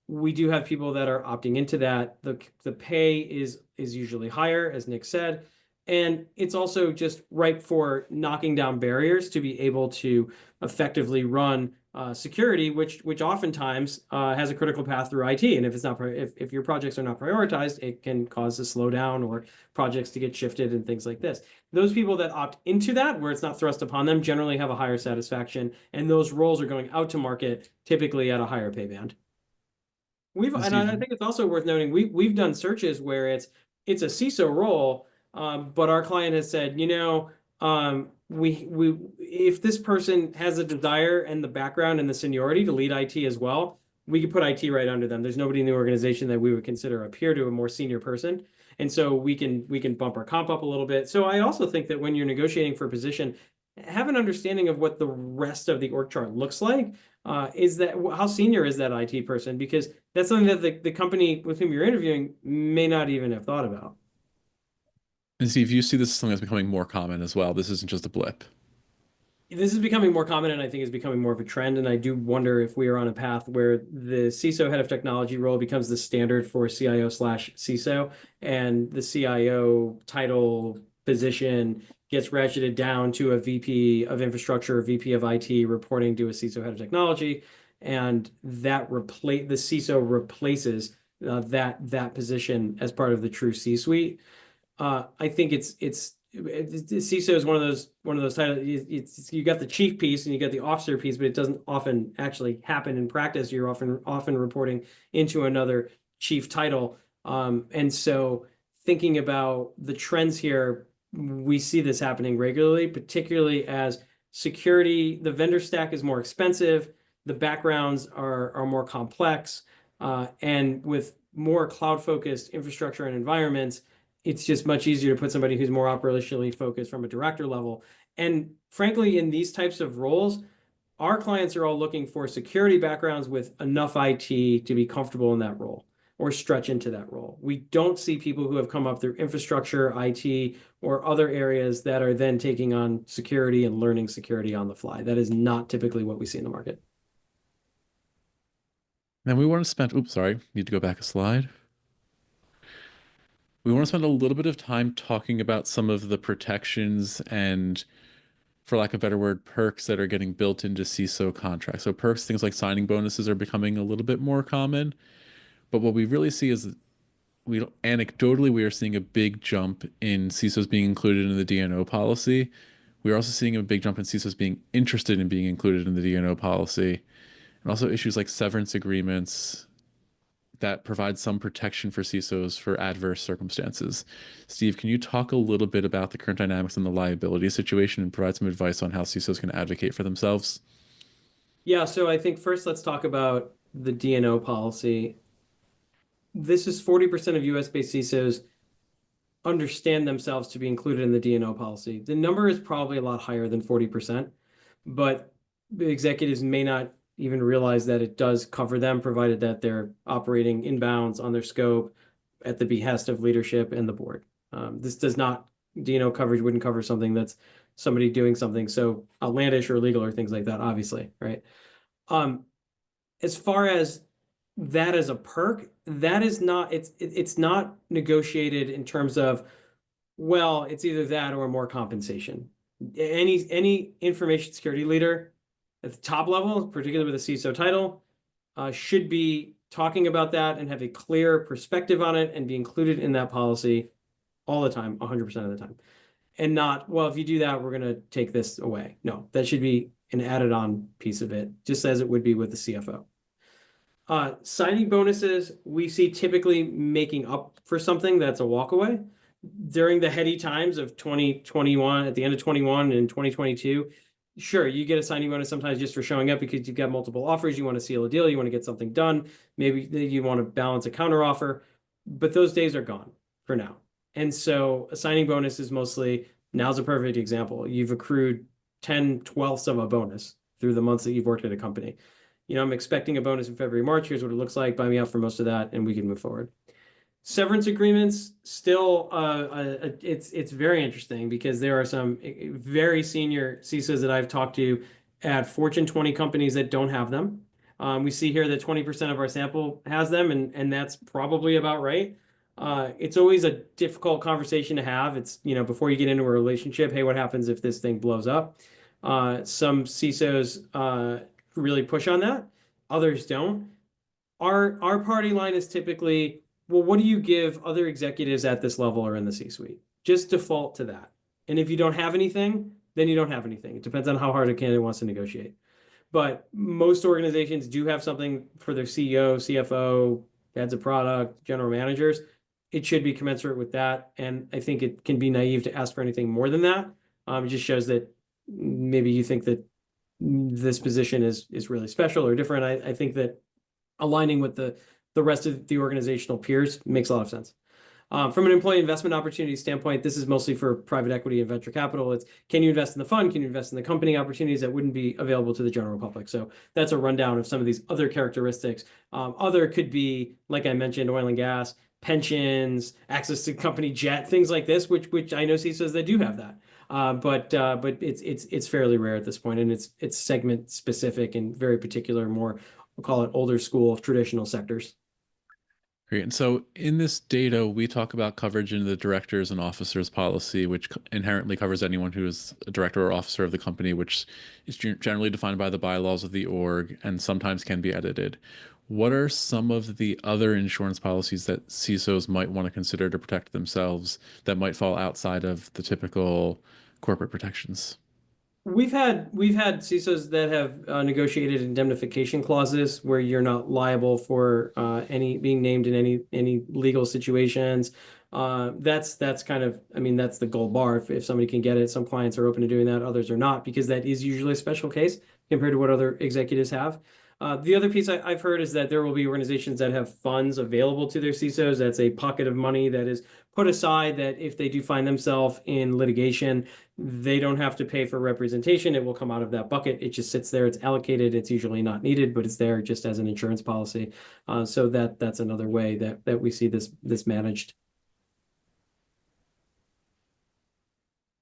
we do have people that are opting into that. The pay is usually higher, as Nick said, and it's also just ripe for knocking down barriers to be able to effectively run security, which oftentimes has a critical path through IT. And if your projects are not prioritized, it can cause a slowdown or projects to get shifted and things like this. Those people that opt into that, where it's not thrust upon them, generally have a higher satisfaction, and those roles are going out to market typically at a higher pay band. And And I Steve, think it's also worth noting we've done searches where it's a CISO role, but our client has said, we if this person has a desire and the background and the seniority to lead IT as well, we could put IT right under them. There's nobody in the organization that we would consider a peer to a more senior person, and so we can bump our comp up a little bit. So I also think that when you're negotiating for a position, have an understanding of what the rest of the org chart looks like. How senior is that IT person? Because that's something that the company with whom you're interviewing may not even have thought about. and Steve, you see this as something that's becoming more common as well. This isn't just a blip. This is becoming more common, and I think is becoming more of a trend. And I do wonder if we are on a path where the CISO head of technology role becomes the standard for CIO/CISO, and the CIO title position gets ratcheted down to a VP of infrastructure, VP of IT, reporting to a CISO head of technology, and the CISO replaces that position as part of the true C-suite. I think CISO is one of those titles. You got the chief piece and you got the officer piece, but it doesn't often actually happen in practice. You're often reporting into another chief title, and so thinking about the trends here, we see this happening regularly, particularly as the vendor stack is more expensive, the backgrounds are more complex, and with more cloud-focused infrastructure and environments, it's just much easier to put somebody who's more operationally focused from a director level. And frankly, in these types of roles, our clients are all looking for security backgrounds with enough IT to be comfortable in that role or stretch into that role. We don't see people who have come up through infrastructure, IT, or other areas that are then taking on security and learning security on the fly. That is not typically what we see in the market. Then we want to spend, oops, sorry, need to go back a slide. We want to spend a little bit of time talking about some of the protections and, for lack of a better word, perks that are getting built into CISO contracts. So perks, things like signing bonuses are becoming a little bit more common. But what we really see is anecdotally, we are seeing a big jump in CISOs being included in the DNO policy. We are also seeing a big jump in CISOs being interested in being included in the DNO policy. And also issues like severance agreements that provide some protection for CISOs for adverse circumstances. Steve, can you talk a little bit about the current dynamics in the liability situation and provide some advice on how CISOs can advocate for themselves? Yeah, so I think first let's talk about the DNO policy. This is 40% of US-based CISOs understand themselves to be included in the DNO policy. The number is probably a lot higher than 40%, but the executives may not even realize that it does cover them, provided that they're operating inbounds on their scope at the behest of leadership and the board. This does not, DNO coverage wouldn't cover something that's somebody doing something so outlandish or illegal or things like that, obviously, right? As far as that as a perk, that is not, it's not negotiated in terms of, well, it's either that or more compensation. Any information security leader at the top level, particularly with a CISO title, should be talking about that and have a clear perspective on it and be included in that policy all the time, 100% of the time. And not, well, if you do that, we're going to take this away. No, that should be an added on piece of it, just as it would be with the CFO. Signing bonuses, we see typically making up for something that's a walkaway. During the heady times of 2021, at the end of 21 and 2022, sure, you get a signing bonus sometimes just for showing up because you've got multiple offers, you want to seal a deal, you want to get something done, maybe you want to balance a counter offer, but those days are gone for now. And so a signing bonus is mostly, now's a perfect example. You've accrued 10/12ths of a bonus through the months that you've worked at a company. I'm expecting a bonus in February, March. Here's what it looks like. Buy me out for most of that, and we can move forward. Severance agreements, still, it's very interesting because there are some very senior CISOs that I've talked to at Fortune 20 companies that don't have them. We see here that 20% of our sample has them, and that's probably about right. It's always a difficult conversation to have. It's, before you get into a relationship, hey, what happens if this thing blows up? Some CISOs really push on that. Others don't. Our party line is typically, well, what do you give other executives at this level or in the C-suite? Just default to that. And if you don't have anything, then you don't have anything. It depends on how hard a candidate wants to negotiate. But most organizations do have something for their CEO, CFO, heads of product, general managers. It should be commensurate with that. And I think it can be naive to ask for anything more than that. It just shows that maybe you think that this position is really special or different. I think that aligning with the rest of the organizational peers makes a lot of sense. From an employee investment opportunity standpoint, this is mostly for private equity and venture capital. It's, can you invest in the fund? Can you invest in the company? Opportunities that wouldn't be available to the general public. So that's a rundown of some of these other characteristics. Other could be, like I mentioned, oil and gas, pensions, access to company jet, things like this, which I know CISOs that do have that. But it's fairly rare at this point, and it's segment specific and very particular, more, we'll call it older school traditional sectors. Great. And so in this data, we talk about coverage in the directors and officers policy, which inherently covers anyone who is a director or officer of the company, which is generally defined by the bylaws of the org and sometimes can be edited. What are some of the other insurance policies that CISOs might want to consider to protect themselves that might fall outside of the typical corporate protections? We've had CISOs that have negotiated indemnification clauses where you're not liable for any being named in any legal situations. That's kind of, I mean, that's the gold bar. If somebody can get it, some clients are open to doing that, others are not, because that is usually a special case compared to what other executives have. The other piece I've heard is that there will be organizations that have funds available to their CISOs. That's a pocket of money that is put aside that if they do find themselves in litigation, they don't have to pay for representation. It will come out of that bucket. It just sits there. It's allocated. It's usually not needed, but it's there just as an insurance policy. So that's another way that we see this managed.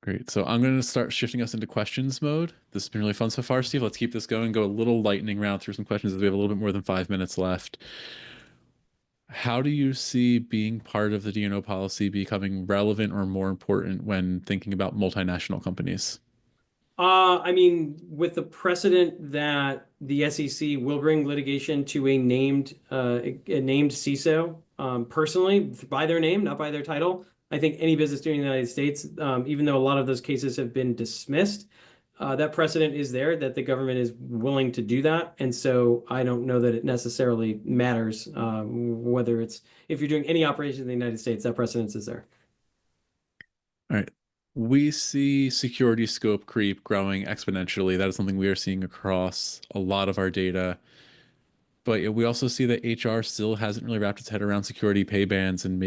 Great. So I'm going to start shifting us into questions mode. This has been really fun so far, Steve. Let's keep this going. Go a little lightning round through some questions as we have a little bit more than 5 minutes left. How do you see being part of the D&O policy becoming relevant or more important when thinking about multinational companies? I mean, with the precedent that the SEC will bring litigation to a named CISO, personally by their name, not by their title. I think any business doing in the United States, even though a lot of those cases have been dismissed, that precedent is there that the government is willing to do that. And so I don't know that it necessarily matters whether it's if you're doing any operation in the United States, that precedence is there. All right. We see security scope creep growing exponentially. That is something we are seeing across a lot of our data. But yeah, we also see that HR still hasn't really wrapped its head around security pay bands and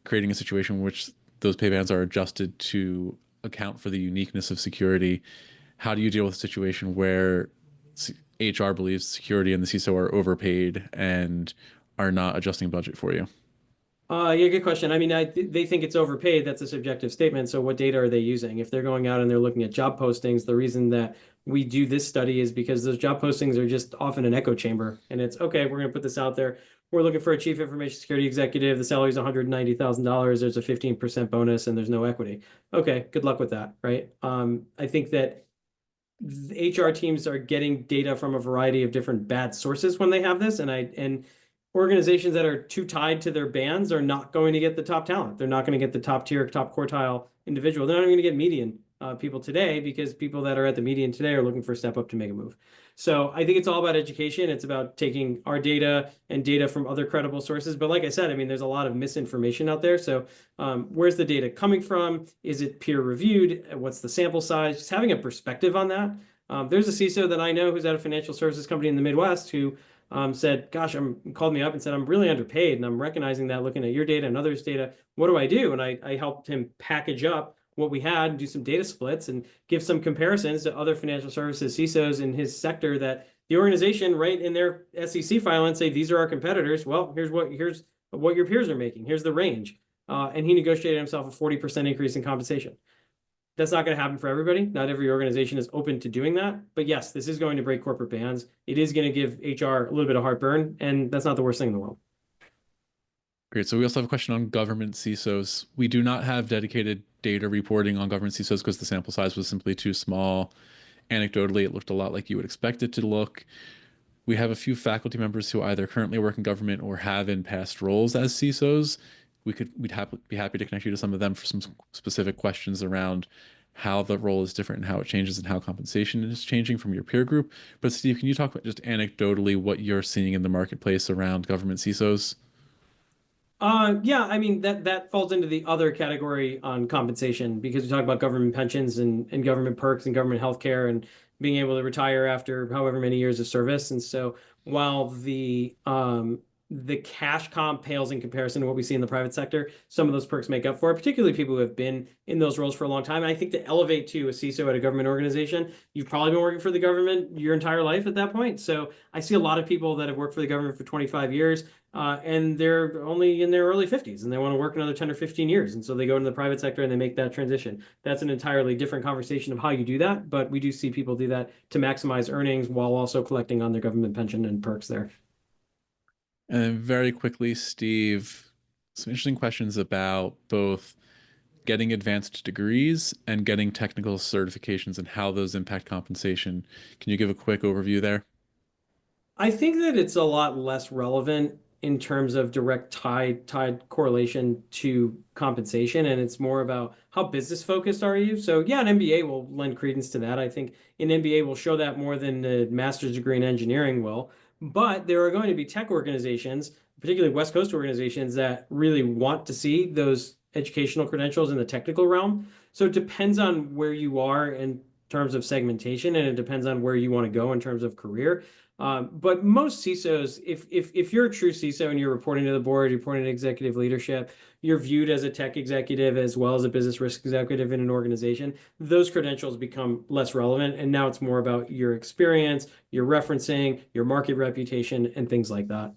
creating a situation in which those pay bands are adjusted to account for the uniqueness of security. How do you deal with a situation where HR believes security and the CISO are overpaid and are not adjusting budget for you? Yeah, good question. I mean, they think it's overpaid. That's a subjective statement. So what data are they using? If they're going out and they're looking at job postings, the reason that we do this study is because those job postings are just often an echo chamber. And it's, okay, we're going to put this out there. We're looking for a chief information security executive. The salary is $190,000. There's a 15% bonus and there's no equity. Okay, good luck with that, right? I think that the HR teams are getting data from a variety of different bad sources when they have this. And organizations that are too tied to their bands are not going to get the top talent. They're not going to get the top tier, top quartile individual. They're not even going to get median people today because people that are at the median today are looking for a step up to make a move. So I think it's all about education. It's about taking our data and data from other credible sources. But like I said, I mean, there's a lot of misinformation out there. So where's the data coming from? Is it peer reviewed? What's the sample size? Just having a perspective on that. There's a CISO that I know who's at a financial services company in the Midwest who said, gosh, called me up and said, I'm really underpaid. And I'm recognizing that looking at your data and others' data. What do I do? And I helped him package up what we had and do some data splits and give some comparisons to other financial services CISOs in his sector that the organization write in their SEC file and say, these are our competitors. Well, here's what your peers are making. Here's the range. And he negotiated himself a 40% increase in compensation. That's not going to happen for everybody. Not every organization is open to doing that. But yes, this is going to break corporate bans. It is going to give HR a little bit of heartburn, and that's not the worst thing in the world. Great. So we also have a question on government CISOs. We do not have dedicated data reporting on government CISOs because the sample size was simply too small. Anecdotally, it looked a lot like you would expect it to look. We have a few faculty members who either currently work in government or have in past roles as CISOs. Be happy to connect you to some of them for some specific questions around how the role is different and how it changes and how compensation is changing from your peer group. But Steve, can you talk about just anecdotally what you're seeing in the marketplace around government CISOs? Yeah, I mean that falls into the other category on compensation because we talk about government pensions and government perks and government healthcare and being able to retire after however many years of service. And so while the cash comp pales in comparison to what we see in the private sector, some of those perks make up for it, particularly people who have been in those roles for a long time. And I think to elevate to a CISO at a government organization, you've probably been working for the government your entire life at that point. So I see a lot of people that have worked for the government for 25 years and they're only in their early 50s and they want to work another 10 or 15 years. And so they go into the private sector and they make that transition. That's an entirely different conversation of how you do that. But we do see people do that to maximize earnings while also collecting on their government pension and perks there. And then very quickly, Steve, some interesting questions about both getting advanced degrees and getting technical certifications and how those impact compensation. Can you give a quick overview there? I think that it's a lot less relevant in terms of direct tied correlation to compensation, and it's more about how business focused are you. So yeah, an MBA will lend credence to that. I think an MBA will show that more than a master's degree in engineering will. But there are going to be tech organizations, particularly West Coast organizations, that really want to see those educational credentials in the technical realm. So it depends on where you are in terms of segmentation, and it depends on where you want to go in terms of career. But most CISOs, if you're a true CISO and you're reporting to the board, you're reporting to executive leadership, you're viewed as a tech executive as well as a business risk executive in an organization, those credentials become less relevant. And now it's more about your experience, your referencing, your market reputation, and things like that.